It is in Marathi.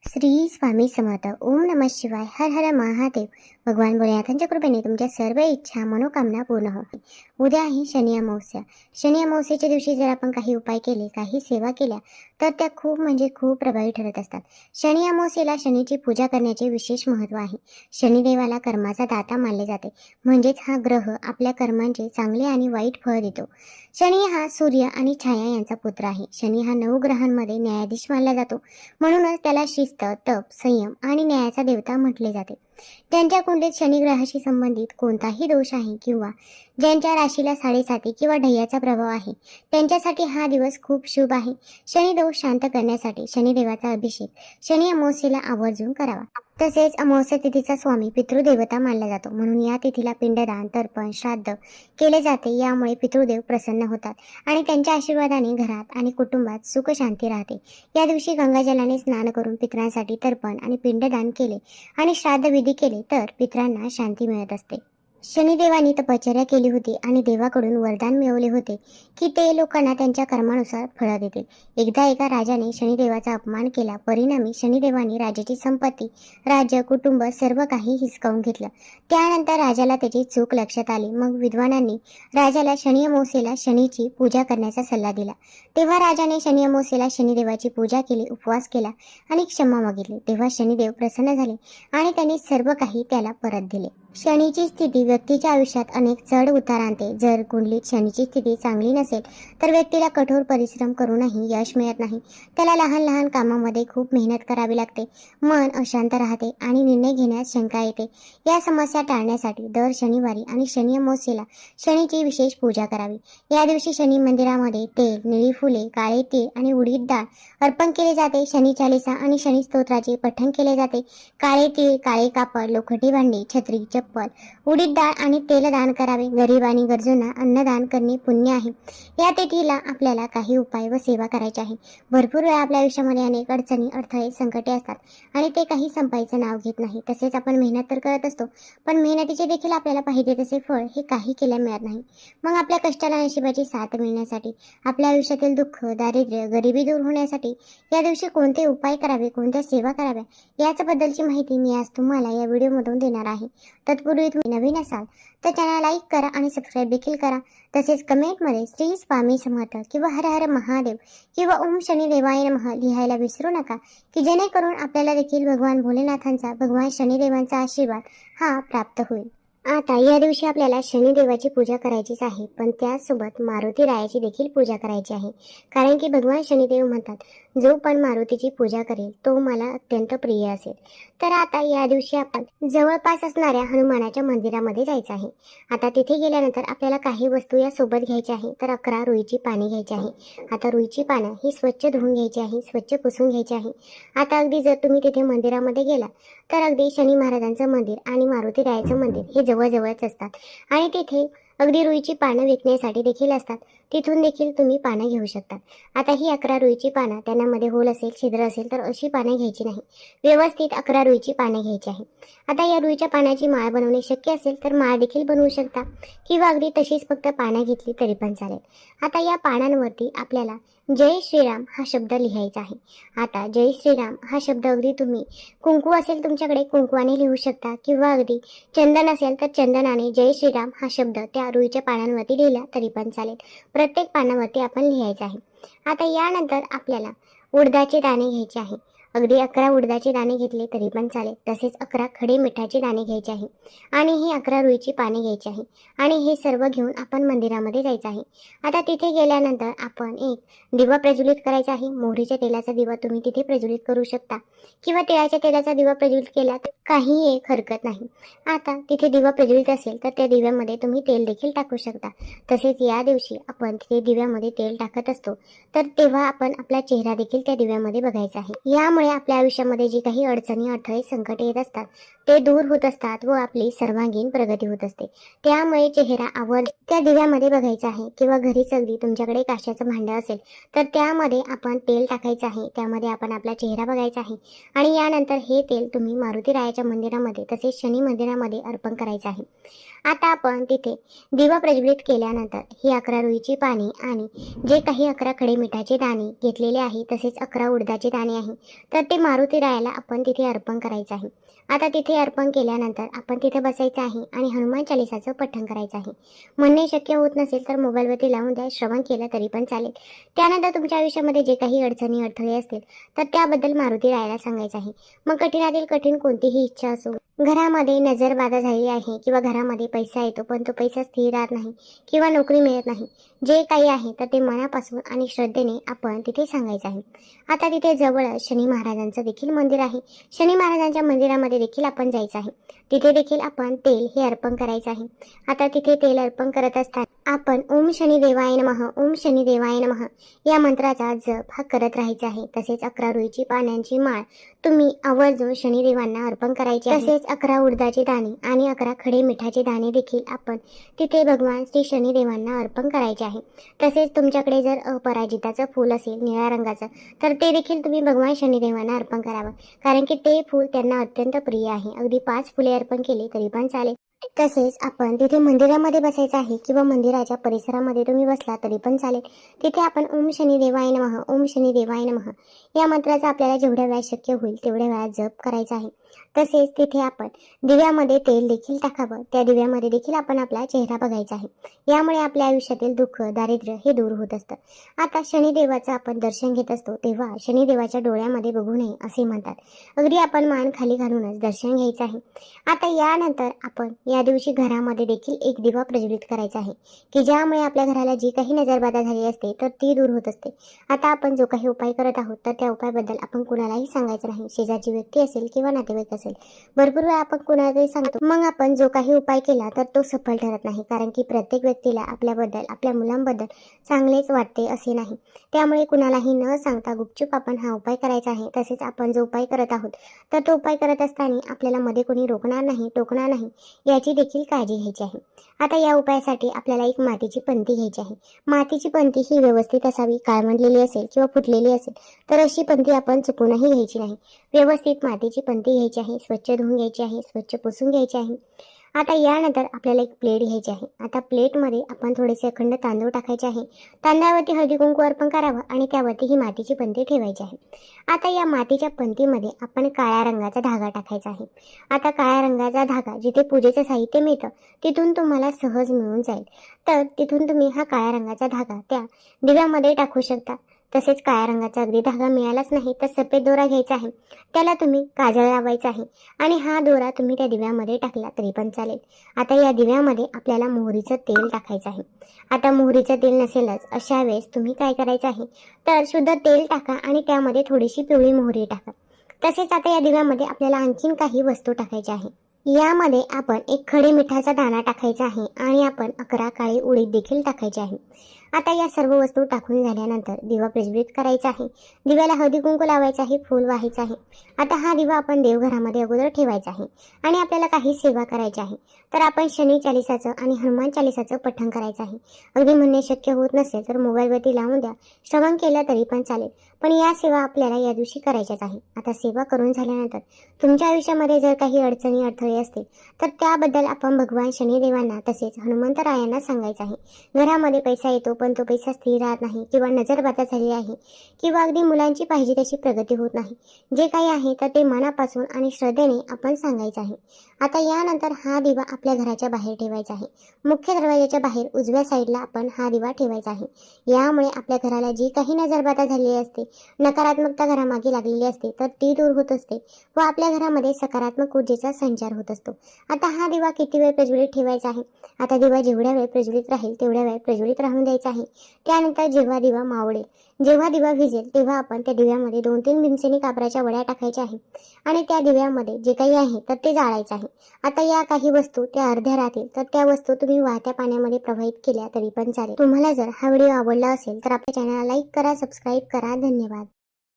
श्री स्वामी समर्थ. ओम नमः शिवाय. हर हर महादेव. भगवान भोलेनाथांच्या कृपेने तुमच्या सर्व इच्छा मनोकामना पूर्ण हो. उद्या आहे शनी अमावस्या. शनी अमावस्येच्या दिवशी जर आपण काही उपाय केले, काही सेवा केल्या तर त्या खूप खूप प्रभावी ठरत असतात. शनी अमावस्येला शनीची पूजा करण्याचे विशेष महत्त्व आहे. शनिदेवाला कर्माचा दाता मानले जाते, म्हणजेच हा ग्रह आपल्या कर्मांचे चांगले आणि वाईट फळ देतो. शनी हा सूर्य आणि छाया यांचा पुत्र आहे. शनी हा 9 ग्रहांमध्ये न्यायाधीश मानला जातो, म्हणूनच त्याला शिस्त, तप, संयम आणि न्यायाचा देवता म्हटले जाते. ज्यांच्या कुंडलीत शनी ग्रहाशी संबंधित कोणताही दोष आहे किंवा ज्यांच्या राशीला 7.5 किंवा ढय्याचा प्रभाव आहे, त्यांच्यासाठी हा दिवस खूप शुभ आहे. शनी दोष शांत करण्यासाठी शनिदेवाचा अभिषेक शनी अमावस्येला आवर्जून करावा. तसेच अमावस्या तिथीचा स्वामी पितृदेवता मानला जातो, म्हणून या तिथीला पिंडदान, तर्पण, श्राद्ध केले जाते. यामुळे पितृदेव प्रसन्न होतात आणि त्यांच्या आशीर्वादाने घरात आणि कुटुंबात सुख शांती राहते. या दिवशी गंगाजलाने स्नान करून पितरांसाठी तर्पण आणि पिंडदान केले आणि श्राद्ध विधी केले तर पितरांना शांती मिळत असते. शनिदेवानी तपश्चर्या केली होती आणि देवाकडून वरदान मिळवले होते की ते लोकांना त्यांच्या कर्मानुसार फळं देतील. एकदा एका राजाने शनिदेवाचा अपमान केला. परिणामी शनिदेवानी राजाची संपत्ती, राज्य, कुटुंब सर्व काही हिसकावून घेतलं. त्यानंतर राजाला त्याची चूक लक्षात आली. मग विद्वानांनी राजाला शनी अमावस्येला शनीची पूजा करण्याचा सल्ला दिला. तेव्हा राजाने शनी अमावस्येला शनिदेवाची पूजा केली, उपवास केला आणि क्षमा मागितली. तेव्हा शनिदेव प्रसन्न झाले आणि त्यांनी सर्व काही त्याला परत दिले. शनीची स्थिती व्यक्तीच्या आयुष्यात अनेक चढ उतार आणते. जर कुंडलीत शनीची स्थिती चांगली नसेल तर व्यक्तीला कठोर परिश्रम करूनही यश मिळत नाही. त्याला लहान लहान कामामध्ये खूप मेहनत करावी लागते, मन अशांत राहते आणि निर्णय घेण्यात शंका येते. या समस्या टाळण्यासाठी दर शनिवारी आणि शनी अमावस्येला शनीची विशेष पूजा करावी. या दिवशी शनी मंदिरामध्ये तेल, निळी फुले, काळे तीळ आणि उडीद डाळ अर्पण केले जाते. शनी चालीसा आणि शनी स्तोत्राचे पठण केले जाते. काळे तीळ, काळे कापड, लोखंडी भांडी, छत्री, चप्पल, उडीद डाळ आणि तेल दान करावे. गरीब आणि गरजूंना अन्नदान करणे पुण्य आहे. या तिथीला आपल्याला काही उपाय व सेवा करायची आहे. भरपूर वेळा आपल्या आयुष्यामध्ये अनेक अडचणी, अडथळे, संकटे असतात आणि ते काही संपायचं नाव घेत नाही. तसेच आपण मेहनत तर करत असतो, पण मेहनतीचे देखील आपल्याला पाहिजे तसे फळ हे काही केल्या मिळत नाही. मग आपल्या कष्टाला नशिबाची साथ मिळण्यासाठी, आपल्या आयुष्यातील दुःख, दारिद्र्य, गरिबी दूर होण्यासाठी या दिवशी कोणते उपाय करावे, कोणत्या सेवा कराव्या याच्याबद्दलची माहिती मी आज तुम्हाला या व्हिडिओमधून देणार आहे. तत्पूर्वी तुम्ही नवीन असाल तर चॅनल लाईक करा आणि सबस्क्राईब देखील करा. तसेच कमेंटमध्ये श्री स्वामी समर्थ किंवा हर हर महादेव किंवा ओम शनिदेवाय नमः लिहायला विसरू नका, की जेणेकरून आपल्याला देखील भगवान भोलेनाथांचा, भगवान शनिदेवांचा आशीर्वाद हा प्राप्त होईल. आता या दिवशी आपल्याला शनिदेवाची पूजा करायचीच आहे, पण त्याचसोबत मारुती रायाची देखील पूजा करायची आहे. कारण की भगवान शनिदेव म्हणतात, जो पण मारुतीची पूजा करेल तो मला अत्यंत प्रिय असेल. तर आता या दिवशी आपण जवळपास असणाऱ्या हनुमानाच्या मंदिरामध्ये जायचं आहे. आता तिथे गेल्यानंतर आपल्याला काही वस्तू या सोबत घ्यायच्या आहे. तर 11 रुईची पाने घ्यायची आहे. आता रुईची पानं ही स्वच्छ धुवून घ्यायची आहे, स्वच्छ पुसून घ्यायची आहे. आता अगदी जर तुम्ही तिथे मंदिरामध्ये गेला तर अगदी शनी महाराजांचं मंदिर आणि मारुती रायाचं मंदिर हे जवळजवळच असतात आणि तिथे अगदी रुईची पानं विकण्यासाठी देखील असतात. तिथून देखील तुम्ही पानं घेऊ शकता. आता ही 11 रुईची पानं, त्यांच्यामध्ये होल असेल, छिद्र असेल तर अशी पानं घ्यायची नाही. व्यवस्थित 11 रुईची पानं घ्यायची आहे. आता या रुईच्या पानाची माळ बनवणे शक्य असेल तर माळ देखील बनवू शकता किंवा अगदी तशीच फक्त पानं घेतली तरी पण चालेल. आता या पानांवरती आपल्याला जय श्रीराम हा शब्द लिहायचा आहे. आता जय श्रीराम हा शब्द अगदी तुम्ही कुंकू असेल तुमच्याकडे कुंकवाने लिहू शकता किंवा अगदी चंदन असेल तर चंदनाने जय श्रीराम हा शब्द त्या रुईच्या पानांवरती लिहिला तरी पण चालेल. प्रत्येक पानावरती आपण लिहायचं आहे. आता यानंतर आपल्याला उडदाचे दाणे घ्यायचे आहे. अगदी 11 उडदाचे दाणे घेतले तरी पण चालेल. तसेच 11 खडे मिठाचे दाणे घ्यायचे आहे आणि ही 11 रुईची पाने घ्यायची आहे आणि हे सर्व घेऊन आपण मंदिरामध्ये जायचं आहे. आता तिथे गेल्यानंतर आपण एक दिवा प्रज्वलित करायचा आहे. मोहरीच्या तेलाचा दिवा तुम्ही तिथे प्रज्वलित करू शकता किंवा तिळाच्या तेलाचा दिवा प्रज्वलित केला तर काही एक हरकत नाही. आता तिथे दिवा प्रज्वलित असेल तर त्या दिव्यामध्ये तुम्ही तेल देखील टाकू शकता. तसेच या दिवशी आपण तिथे दिव्यामध्ये तेल टाकत असतो तर तेव्हा आपण आपला चेहरा देखील त्या दिव्यामध्ये बघायचा आहे. यामुळे आपल्या आयुष्यामध्ये जी काही अडचणी, अडथळे, संकटे येत असतात ते दूर होत असतात व आपली सर्वांगीण प्रगती होत असते. त्यामुळे चेहरा आवर्जून त्या दिव्यामध्ये बघायचा आहे किंवा घरीच अगदी तुमच्याकडे काशाचं भांडं असेल तर त्यामध्ये आपण तेल टाकायचं आहे. त्यामध्ये आपण आपला चेहरा बघायचा आहे आणि यानंतर हे तेल तुम्ही मारुती रायाच्या मंदिरामध्ये तसेच शनी मंदिरामध्ये अर्पण करायचं आहे. आता आपण तिथे दिवा प्रज्वलित केल्यानंतर ही 11 रुईची पाने आणि जे काही 11 खडे मिठाचे दाणे घेतलेले आहे तसेच 11 उडदाचे दाणे आहे तर ते मारुती रायाला आपण तिथे अर्पण करायचं आहे. आता तिथे अर्पण केल्यानंतर आपण तिथे बसायचं आहे आणि हनुमान चालिसाचं पठण करायचं आहे. म्हणणे शक्य होत नसेल तर मोबाईलवरती लावून द्या, श्रवण केलं तरी पण चालेल. त्यानंतर तुमच्या आयुष्यामध्ये जे काही अडचणी अडथळे असतील तर त्याबद्दल मारुती रायाला सांगायचं आहे. मग कठीणातील कठीण कोणतीही इच्छा असो, घरामध्ये नजरबाधा झाली आहे किंवा घरामध्ये पैसा येतो पण तो पैसा स्थिर राहत नाही किंवा नोकरी मिळत नाही, जे काही आहे तर ते मनापासून आणि श्रद्धेने आपण तिथे सांगायचं आहे. आता तिथे जवळ शनी महाराजांचं देखील मंदिर आहे. शनी महाराजांच्या मंदिरामध्ये देखील आपण जायचं आहे. तिथे देखील आपण तेल हे अर्पण करायचं आहे. आता तिथे तेल अर्पण करत असताना आपण ओम शनी देवाय नमः, ओम शनी देवाय नमः या मंत्राचा जप हा करत राहायचा आहे. तसेच 11 रुईची पानांची माळ तुम्ही आवर्जून शनिदेवांना अर्पण करायची आहे. तसेच 11 उडदाचे दाणे आणि 11 खडे मिठाचे दाणे देखील आपण तिथे भगवान श्री शनिदेवांना अर्पण करायचे आहे. तसेच तुमच्याकडे जर अपराजिताचं फूल असेल निळ्या रंगाचं तर ते देखील तुम्ही भगवान शनिदेवांना अर्पण करावं, कारण की ते फूल त्यांना अत्यंत प्रिय आहे. अगदी 5 फुले अर्पण केली तरी पण चालेल. तसेच आपण तिथे मंदिरामध्ये बसायचं आहे किंवा मंदिराच्या परिसरामध्ये तुम्ही बसला तरी पण चालेल. तिथे आपण ओम शनी देवाय नमः, ओम शनी देवाय नमः या मंत्राचा आपल्याला जेवढ्या वेळा शक्य होईल तेवढ्या वेळा जप करायचा आहे. तसेच तिथे आपण दिव्यामध्ये तेल देखील टाकावं. त्या दिव्यामध्ये देखील आपण आपला चेहरा बघायचा आहे. यामुळे आपल्या आयुष्यातील दुःख दारिद्र्य हे दूर होत असतं. आता शनिदेवाचं आपण दर्शन घेत असतो तेव्हा शनिदेवाच्या डोळ्यामध्ये बघू नये असे म्हणतात. अगदी आपण मान खाली घालूनच दर्शन घ्यायचं आहे. आता यानंतर आपण या दिवशी घरामध्ये देखील एक दिवा प्रज्वलित करायचा आहे की ज्यामुळे आपल्या घराला जी काही नजरबाधा झाली असते तर ती दूर होत असते. आता आपण जो काही उपाय करत आहोत तर त्या उपायाबद्दल आपण कुणालाही सांगायचं नाही. शेजारची व्यक्ती असेल किंवा नातेवाईक असेल, भरपूर वेळा आपण कुणाला तरी सांगतो, मग आपण जो काही उपाय केला तर तो सफल ठरत नाही, कारण की प्रत्येक व्यक्तीला आपल्याबद्दल आपल्या मुलांबद्दल चांगलेच वाटते असे नाही. त्यामुळे कुणालाही न सांगता गुपचूप आपण हा उपाय करायचा आहे. तसेच आपण जो उपाय करत आहोत तर तो उपाय करत असताना आपल्याला मध्ये कोणी रोखणार नाही, टोकणार नाही याची देखील काळजी घ्यायची आहे. आता या उपायासाठी आपल्याला एक मातीची पंती घ्यायची आहे. मातीची पंती ही व्यवस्थित असावी, काळवंडलेली असेल किंवा फुटलेली असेल तर अशी पंती आपण चुकूनही घ्यायची नाही. व्यवस्थित मातीची पंती घ्यायची आहे, स्वच्छ धुवून घ्यायची आहे, स्वच्छ पुसून घ्यायची आहे. आता यानंतर आपल्याला एक प्लेट घ्यायची आहे. आता प्लेटमध्ये आपण थोडेसे अखंड तांदूळ टाकायचे आहे. तांदळावरती हळदी कुंकू अर्पण करावं आणि त्यावरती ही मातीची पंती ठेवायची आहे. आता या मातीच्या पंतीमध्ये आपण काळ्या रंगाचा धागा टाकायचा आहे. आता काळ्या रंगाचा धागा जिथे पूजेचं साहित्य मिळतं तिथून तुम्हाला सहज मिळून जाईल, तर तिथून तुम्ही हा काळ्या रंगाचा धागा त्या दिव्यामध्ये टाकू शकता. तसेच काळ्या रंगाचा अगदी धागा मिळालाच नाही तर सफेद दोरा घ्यायचा आहे, त्याला तुम्ही काजळ लावायचा आहे आणि हा दोरा तुम्ही त्या दिव्यामध्ये टाकला तरी पण चालेल. आता या दिव्यामध्ये आपल्याला मोहरीचं तेल टाकायचं आहे. आता मोहरीचं तेल नसेलच अशा वेळेस तुम्ही काय करायचं आहे तर शुद्ध तेल टाका आणि त्यामध्ये थोडीशी पिवळी मोहरी टाका. तसेच आता या दिव्यामध्ये आपल्याला आणखीन काही वस्तू टाकायच्या आहे. यामध्ये आपण एक खडे मिठाचा दाणा टाकायचा आहे आणि आपण 11 काळे उडीद देखील टाकायचे आहे. आता या सर्व वस्तू टाकून झाल्यानंतर दिवा प्रज्वलित करायचा आहे. दिव्याला हळदी कुंकू लावायचं आहे, फूल व्हायचं आहे. आता हा दिवा आपण देवघरामध्ये अगोदर ठेवायचा आहे आणि आपल्याला काही सेवा करायची आहे. तर आपण शनी चालिसाचं आणि हनुमान चालिसाचं पठण करायचं आहे. अगदी म्हणणे शक्य होत नसेल तर मोबाईलवरती लावून द्या, श्रवण केलं तरी पण चालेल. पण या सेवा आपल्याला या दिवशी करायच्याच आहे. आता सेवा करून झाल्यानंतर तुमच्या आयुष्यामध्ये जर काही अडचणी अडथळे असतील तर त्याबद्दल आपण भगवान शनिदेवांना तसेच हनुमंतरायांना सांगायचं आहे. घरामध्ये पैसा येतो पण तो पैसा स्थिर राहत नाही किंवा नजरबाधा झाली आहे किंवा अगदी मुलांची पाहिजे तशी प्रगती होत नाही, जे काही आहे तर ते मनापासून आणि श्रद्धेने आपण सांगायचं आहे. आता यानंतर हा दिवा आपल्या घराच्या बाहेर ठेवायचा आहे. मुख्य दरवाजाच्या बाहेर उजव्या साईडला आपण हा दिवा ठेवायचा आहे. यामुळे आपल्या घराला जी काही नजरबाधा झालेली असते, नकारात्मकता घरामागे लागलेली असते तर ती दूर होत असते व आपल्या घरामध्ये सकारात्मक ऊर्जेचा संचार होत असतो. आता हा दिवा किती वेळ प्रज्वलित ठेवायचा आहे? आता दिवा जेवढ्या वेळ प्रज्वलित राहील तेवढ्या वेळ प्रज्वलित राहून द्यायचा आहे. त्यानंतर जेव्हा दिवा मावळेल, जेव्हा दिवा भिजेल तेव्हा आपण त्या दिव्यामध्ये 2-3 भीमसेनी कापराच्या वड्या टाकायच्या आहे आणि त्या दिव्यामध्ये जे काही आहे तर ते जाळायचं आहे. आता या काही वस्तू त्या अर्ध्या राहतील तर त्या वस्तू तुम्ही वाहत्या पाण्यामध्ये प्रवाहित केल्या तरी पण चालेल. तुम्हाला जर हा व्हिडिओ आवडला असेल तर आपल्या चॅनलला लाईक करा, सबस्क्राईब करा. धन्यवाद.